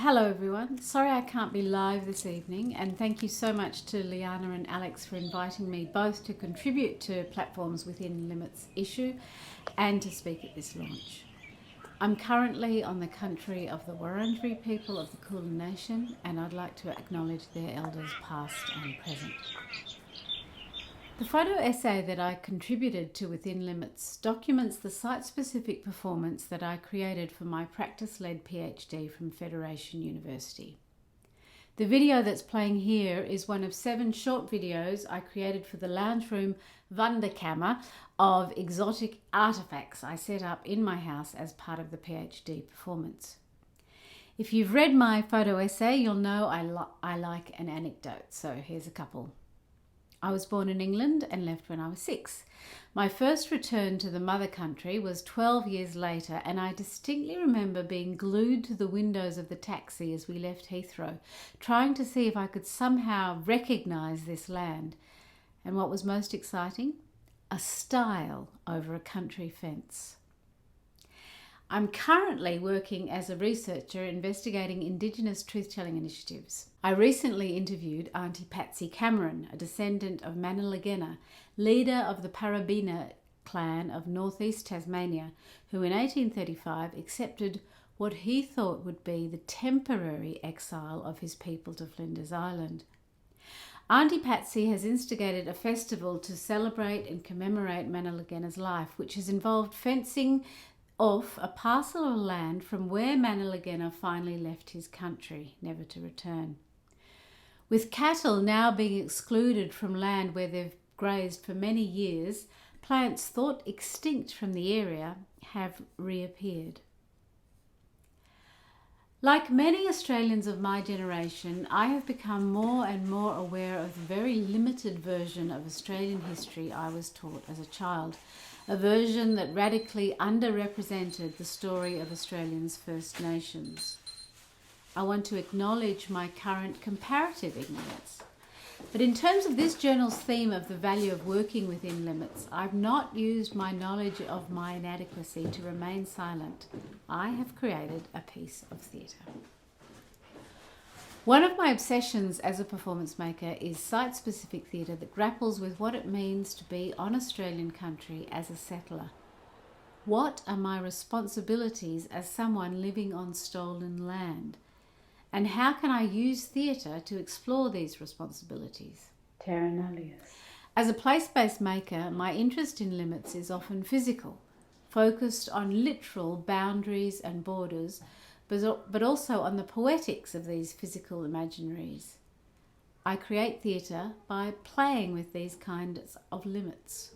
Hello everyone, sorry I can't be live this evening, and thank you so much to Liana and Alex for inviting me both to contribute to Platforms Within Limits issue and to speak at this launch. I'm currently on the country of the Wurundjeri people of the Kulin Nation, and I'd like to acknowledge their elders past and present. The photo essay that I contributed to Within Limits documents the site-specific performance that I created for my practice-led PhD from Federation University. The video that's playing here is one of 7 short videos I created for the lounge room Wunderkammer of exotic artifacts I set up in my house as part of the PhD performance. If you've read my photo essay, you'll know I like an anecdote, so here's a couple. I was born in England and left when I was 6. My first return to the mother country was 12 years later, and I distinctly remember being glued to the windows of the taxi as we left Heathrow, trying to see if I could somehow recognise this land. And what was most exciting? A stile over a country fence. I'm currently working as a researcher investigating Indigenous truth-telling initiatives. I recently interviewed Auntie Patsy Cameron, a descendant of Manalagenna, leader of the Parabina clan of northeast Tasmania, who in 1835 accepted what he thought would be the temporary exile of his people to Flinders Island. Auntie Patsy has instigated a festival to celebrate and commemorate Manalagenna's life, which has involved fencing off a parcel of land from where Manalagenna finally left his country, never to return. With cattle now being excluded from land where they've grazed for many years, plants thought extinct from the area have reappeared. Like many Australians of my generation, I have become more and more aware of the very limited version of Australian history I was taught as a child, a version that radically underrepresented the story of Australians' First Nations. I want to acknowledge my current comparative ignorance. But in terms of this journal's theme of the value of working within limits, I've not used my knowledge of my inadequacy to remain silent. I have created a piece of theatre. One of my obsessions as a performance maker is site-specific theatre that grapples with what it means to be on Australian country as a settler. What are my responsibilities as someone living on stolen land? And how can I use theatre to explore these responsibilities? Terra nullius. As a place-based maker, my interest in limits is often physical, focused on literal boundaries and borders, but also on the poetics of these physical imaginaries. I create theatre by playing with these kinds of limits.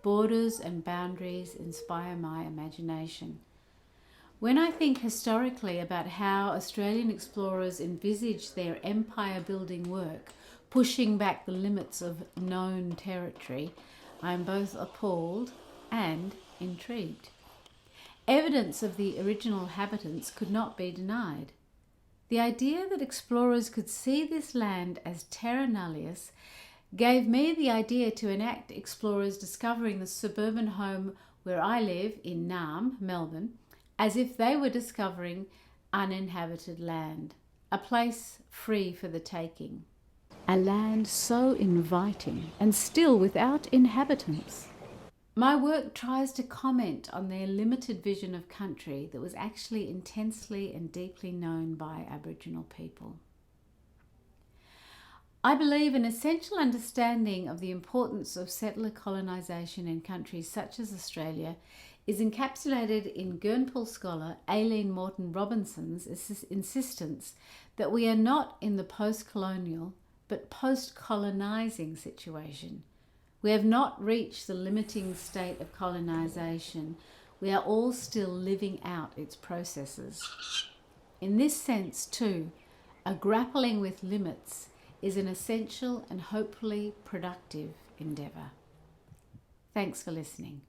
Borders and boundaries inspire my imagination. When I think historically about how Australian explorers envisaged their empire-building work, pushing back the limits of known territory, I am both appalled and intrigued. Evidence of the original habitants could not be denied. The idea that explorers could see this land as terra nullius gave me the idea to enact explorers discovering the suburban home where I live in Naarm, Melbourne, as if they were discovering uninhabited land, a place free for the taking. A land so inviting and still without inhabitants. My work tries to comment on their limited vision of country that was actually intensely and deeply known by Aboriginal people. I believe an essential understanding of the importance of settler colonisation in countries such as Australia is encapsulated in Gurnpool scholar Aileen Morton Robinson's insistence that we are not in the post-colonial but post-colonising situation. We have not reached the limiting state of colonisation. We are all still living out its processes. In this sense, too, a grappling with limits is an essential and hopefully productive endeavour. Thanks for listening.